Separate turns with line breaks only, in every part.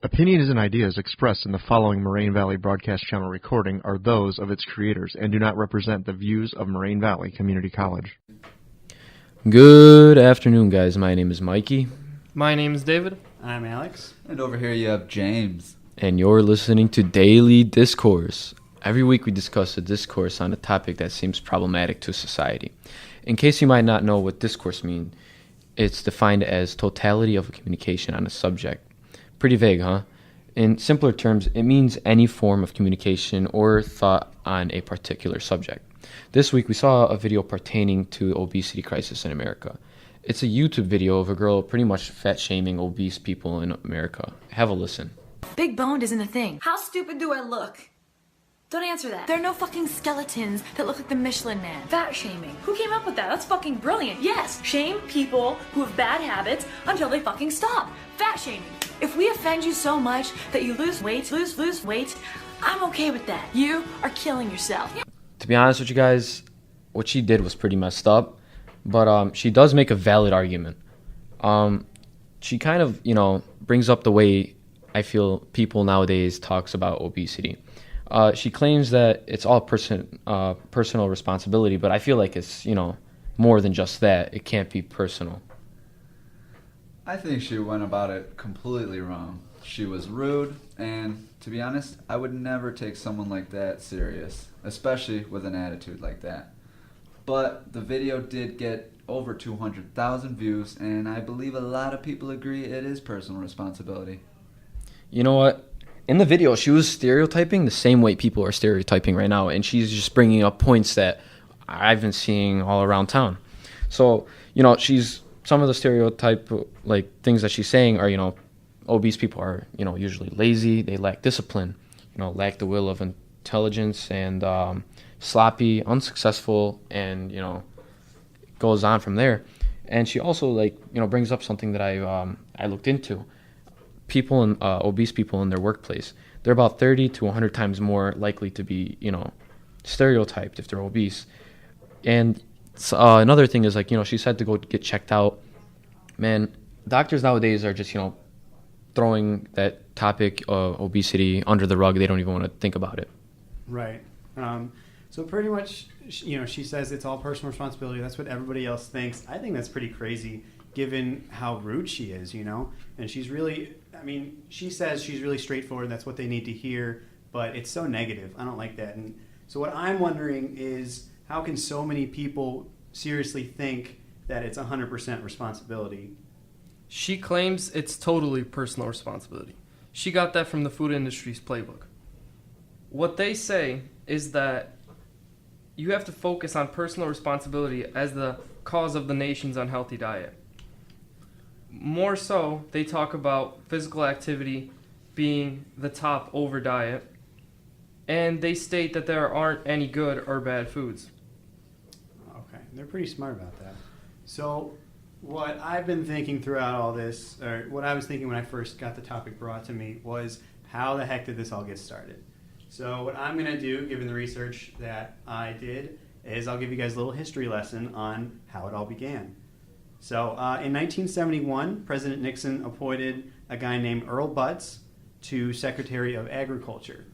Opinions and ideas expressed in the following Moraine Valley Broadcast Channel recording are those of its creators and do not represent the views of Moraine Valley Community College.
Good afternoon, guys. My name is Mikey.
My name is David.
I'm Alex.
And over here you have James.
And you're listening to Daily Discourse. Every week we discuss a discourse on a topic that seems problematic to society. In case you might not know what discourse means, it's defined as totality of a communication on a subject. Pretty vague, huh? In simpler terms, it means any form of communication or thought on a particular subject. This week we saw a video pertaining to the obesity crisis in America. It's a YouTube video of a girl pretty much fat-shaming obese people in America. Have a listen.
Big boned isn't a thing. How stupid do I look? Don't answer that. There are no fucking skeletons that look like the Michelin Man. Fat shaming. Who came up with that? That's fucking brilliant. Yes, shame people who have bad habits until they fucking stop. Fat shaming. If we offend you so much that you lose weight, I'm okay with that. You are killing yourself.
To be honest with you guys, what she did was pretty messed up, but she does make a valid argument. She kind of, brings up the way I feel people nowadays talks about obesity. She claims that it's all personal responsibility, but I feel like it's, more than just that. It can't be personal.
I think she went about it completely wrong. She was rude, and to be honest, I would never take someone like that serious, especially with an attitude like that. But the video did get over 200,000 views, and I believe a lot of people agree it is personal responsibility.
You know what? In the video, she was stereotyping the same way people are stereotyping right now, and she's just bringing up points that I've been seeing all around town. So, some of the stereotype things that she's saying are, obese people are, usually lazy, they lack discipline, lack the will of intelligence, and sloppy, unsuccessful, and, goes on from there. And she also, brings up something that I looked into. Obese people in their workplace, they're about 30 to 100 times more likely to be, stereotyped if they're obese. And another thing is, she said to go get checked out. Man, doctors nowadays are just, throwing that topic of obesity under the rug. They don't even want to think about it.
Right. So pretty much, she says it's all personal responsibility. That's what everybody else thinks. I think that's pretty crazy given how rude she is, And she's really, she says she's really straightforward. That's what they need to hear, but it's so negative. I don't like that. And so what I'm wondering is, how can so many people seriously think that it's 100% responsibility?
She claims it's totally personal responsibility. She got that from the food industry's playbook. What they say is that you have to focus on personal responsibility as the cause of the nation's unhealthy diet. More so, they talk about physical activity being the top over diet, and they state that there aren't any good or bad foods.
Okay, they're pretty smart about that. So what I've been thinking throughout all this, or what I was thinking when I first got the topic brought to me, was how the heck did this all get started? So what I'm going to do, given the research that I did, is I'll give you guys a little history lesson on how it all began. So in 1971, President Nixon appointed a guy named Earl Butz to Secretary of Agriculture.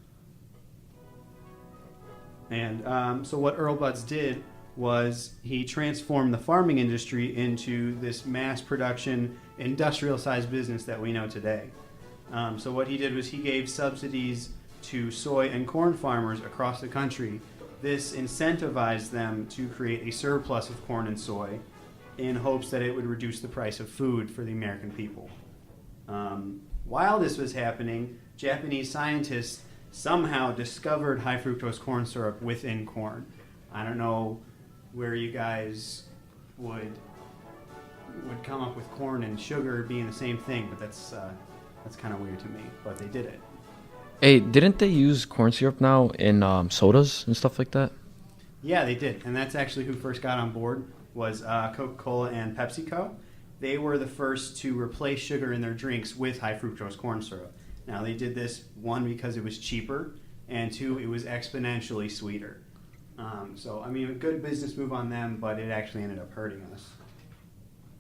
And so what Earl Butz did was he transformed the farming industry into this mass production, industrial-sized business that we know today. So what he did was he gave subsidies to soy and corn farmers across the country. This incentivized them to create a surplus of corn and soy in hopes that it would reduce the price of food for the American people. While this was happening, Japanese scientists somehow discovered high fructose corn syrup within corn. I don't know where you guys would come up with corn and sugar being the same thing, but that's kind of weird to me, but they did it.
Hey, didn't they use corn syrup now in sodas and stuff like that?
Yeah, they did, and that's actually who first got on board was Coca-Cola and PepsiCo. They were the first to replace sugar in their drinks with high fructose corn syrup. Now, they did this, one, because it was cheaper, and two, it was exponentially sweeter. So, a good business move on them, but it actually ended up hurting us.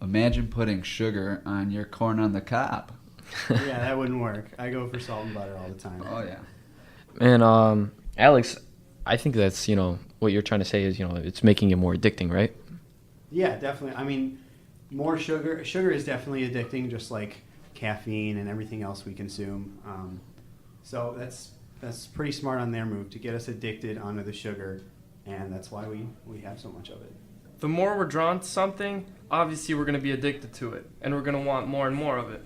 Imagine putting sugar on your corn on the cob.
Yeah, that wouldn't work. I go for salt and butter all the time.
Oh yeah.
And Alex, I think that's, what you're trying to say is, it's making it more addicting, right?
Yeah, definitely. I mean, more sugar. Sugar is definitely addicting, just like caffeine and everything else we consume. So that's pretty smart on their move to get us addicted onto the sugar, and that's why we have so much of it.
The more we're drawn to something, obviously we're going to be addicted to it, and we're going to want more and more of it.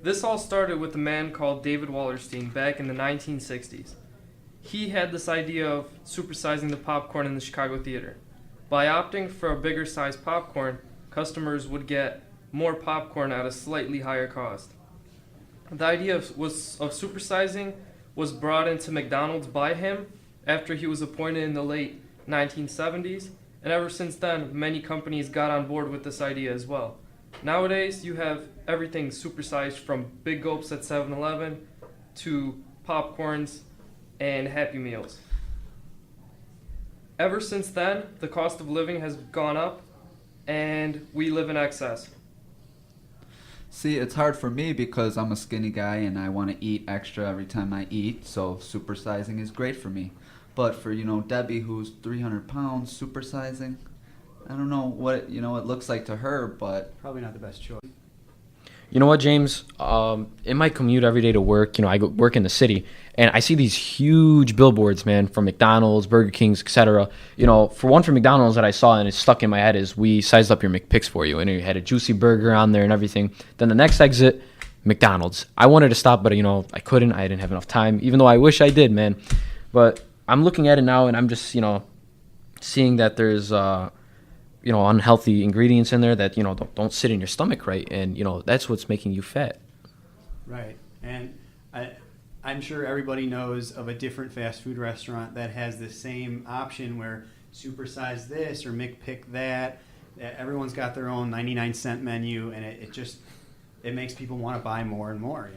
This all started with a man called David Wallerstein back in the 1960s. He had this idea of supersizing the popcorn in the Chicago theater. By opting for a bigger size popcorn, customers would get more popcorn at a slightly higher cost. The idea of supersizing was brought into McDonald's by him after he was appointed in the late 1970s, and ever since then, many companies got on board with this idea as well. Nowadays, you have everything supersized from Big Gulps at 7-Eleven to popcorns and Happy Meals. Ever since then, the cost of living has gone up, and we live in excess.
See, it's hard for me because I'm a skinny guy and I want to eat extra every time I eat, so supersizing is great for me. But for, Debbie, who's 300 pounds, supersizing, I don't know what, it looks like to her, but...
Probably not the best choice.
You know what, James? In my commute every day to work, I work in the city, and I see these huge billboards, man, from McDonald's, Burger Kings, etc. For one from McDonald's that I saw and it's stuck in my head is, we sized up your McPicks for you, and you had a juicy burger on there and everything. Then the next exit, McDonald's. I wanted to stop, but, I couldn't. I didn't have enough time, even though I wish I did, man. But I'm looking at it now, and I'm just, seeing that there's... unhealthy ingredients in there that, don't sit in your stomach right. And, that's what's making you fat.
Right. And I'm sure everybody knows of a different fast food restaurant that has the same option where supersize this or McPick that. Everyone's got their own 99-cent menu, and it makes people want to buy more and more,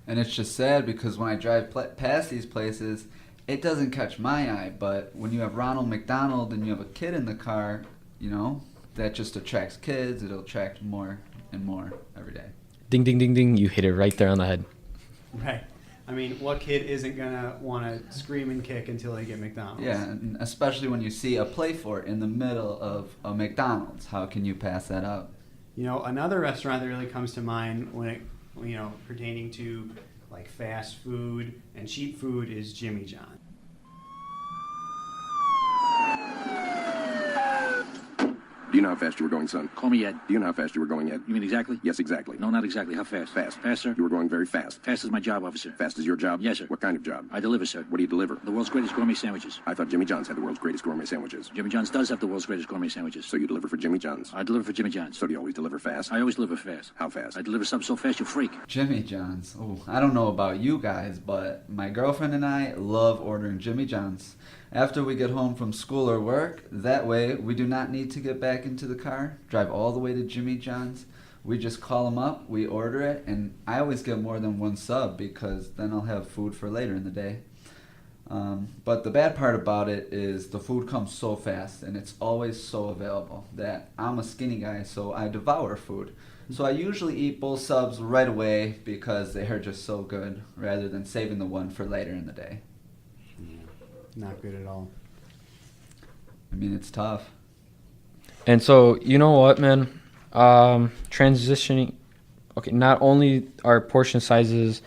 And it's just sad because when I drive past these places, it doesn't catch my eye. But when you have Ronald McDonald and you have a kid in the car, that just attracts kids. It'll attract more and more every day.
Ding, ding, ding, ding. You hit it right there on the head.
Right. I mean, what kid isn't going to want to scream and kick until they get McDonald's?
Yeah, and especially when you see a play for it in the middle of a McDonald's. How can you pass that up?
Another restaurant that really comes to mind when it, pertaining to like fast food and cheap food is Jimmy John's.
Do you know how fast you were going, son?
Call me Ed.
Do you know how fast you were going, Ed?
You mean exactly?
Yes, exactly.
No, not exactly. How fast?
Fast.
Faster?
You were going very fast.
Fast is my job, officer.
Fast is your job?
Yes, sir.
What kind of job?
I deliver, sir.
What do you deliver?
The world's greatest gourmet sandwiches.
I thought Jimmy John's had the world's greatest gourmet sandwiches.
Jimmy John's does have the world's greatest gourmet sandwiches.
So you deliver for Jimmy John's?
I deliver for Jimmy John's.
So do you always deliver fast?
I always deliver fast.
How fast?
I deliver something so fast you freak.
Jimmy John's. Oh, I don't know about you guys, but my girlfriend and I love ordering Jimmy John's. After we get home from school or work, that way we do not need to get back into the car, drive all the way to Jimmy John's. We just call them up, we order it, and I always get more than one sub because then I'll have food for later in the day. But the bad part about it is the food comes so fast and it's always so available that I'm a skinny guy, so I devour food. So I usually eat both subs right away because they are just so good rather than saving the one for later in the day.
Not good at all.
I mean, it's tough.
And so, you know what, man? Transitioning. Okay, not only are portion sizes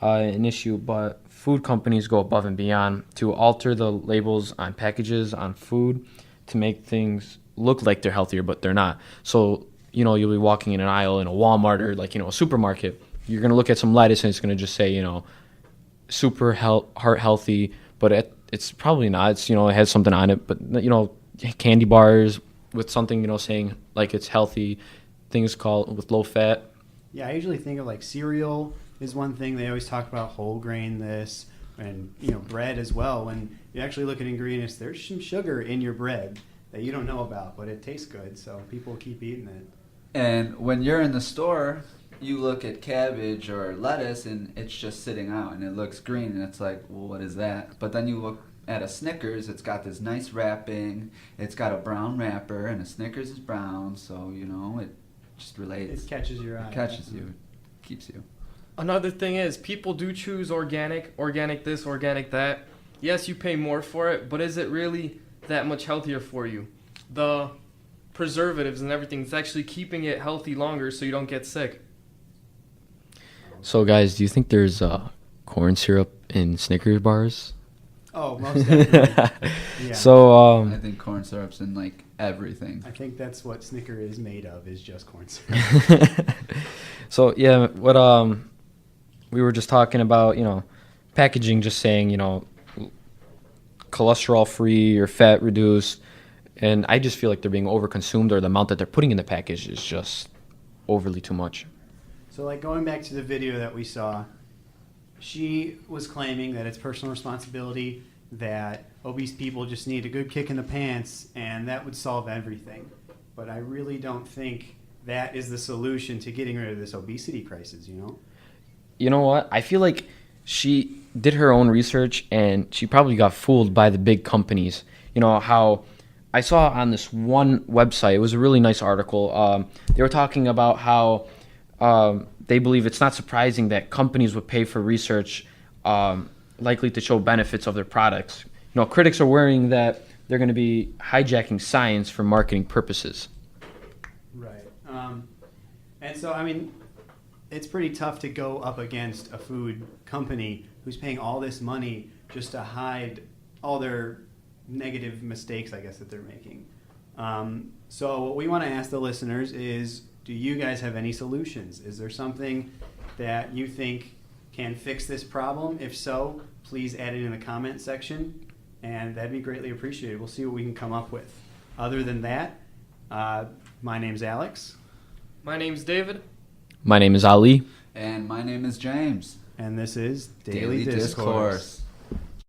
an issue, but food companies go above and beyond to alter the labels on packages, on food, to make things look like they're healthier, but they're not. So, you'll be walking in an aisle in a Walmart or a supermarket. You're going to look at some lettuce and it's going to just say, super heart healthy, but it's probably not. It's, it has something on it, but, candy bars with something, saying like it's healthy, things called with low fat.
Yeah, I usually think of like cereal is one thing. They always talk about whole grain this and, bread as well. When you actually look at ingredients, there's some sugar in your bread that you don't know about, but it tastes good, so people keep eating it.
And when you're in the store, you look at cabbage or lettuce and it's just sitting out and it looks green and it's like, well, what is that? But then you look at a Snickers, it's got this nice wrapping, it's got a brown wrapper, and a Snickers is brown, so, it just relates.
It catches your eye.
It catches you. keeps you.
Another thing is, people do choose organic this, organic that. Yes, you pay more for it, but is it really that much healthier for you? The preservatives and everything, it's actually keeping it healthy longer so you don't get sick.
So, guys, do you think there's corn syrup in Snickers bars?
Oh, most definitely. Yeah.
So,
I think corn syrup's in like everything.
I think that's what Snicker is made of, is just corn syrup.
so yeah, what we were just talking about, packaging, just saying, cholesterol free or fat reduced, and I just feel like they're being overconsumed, or the amount that they're putting in the package is just overly too much.
So, like, going back to the video that we saw, she was claiming that it's personal responsibility, that obese people just need a good kick in the pants, and that would solve everything. But I really don't think that is the solution to getting rid of this obesity crisis,
You know what? I feel like she did her own research, and she probably got fooled by the big companies. How I saw on this one website, it was a really nice article. They were talking about how they believe it's not surprising that companies would pay for research likely to show benefits of their products. Critics are worrying that they're going to be hijacking science for marketing purposes.
Right. And so, I mean, it's pretty tough to go up against a food company who's paying all this money just to hide all their negative mistakes, I guess, that they're making. So what we want to ask the listeners is, do you guys have any solutions? Is there something that you think can fix this problem? If so, please add it in the comment section, and that'd be greatly appreciated. We'll see what we can come up with. Other than that, my name's Alex.
My name's David.
My name is Ali.
And my name is James.
And this is
Daily Discourse.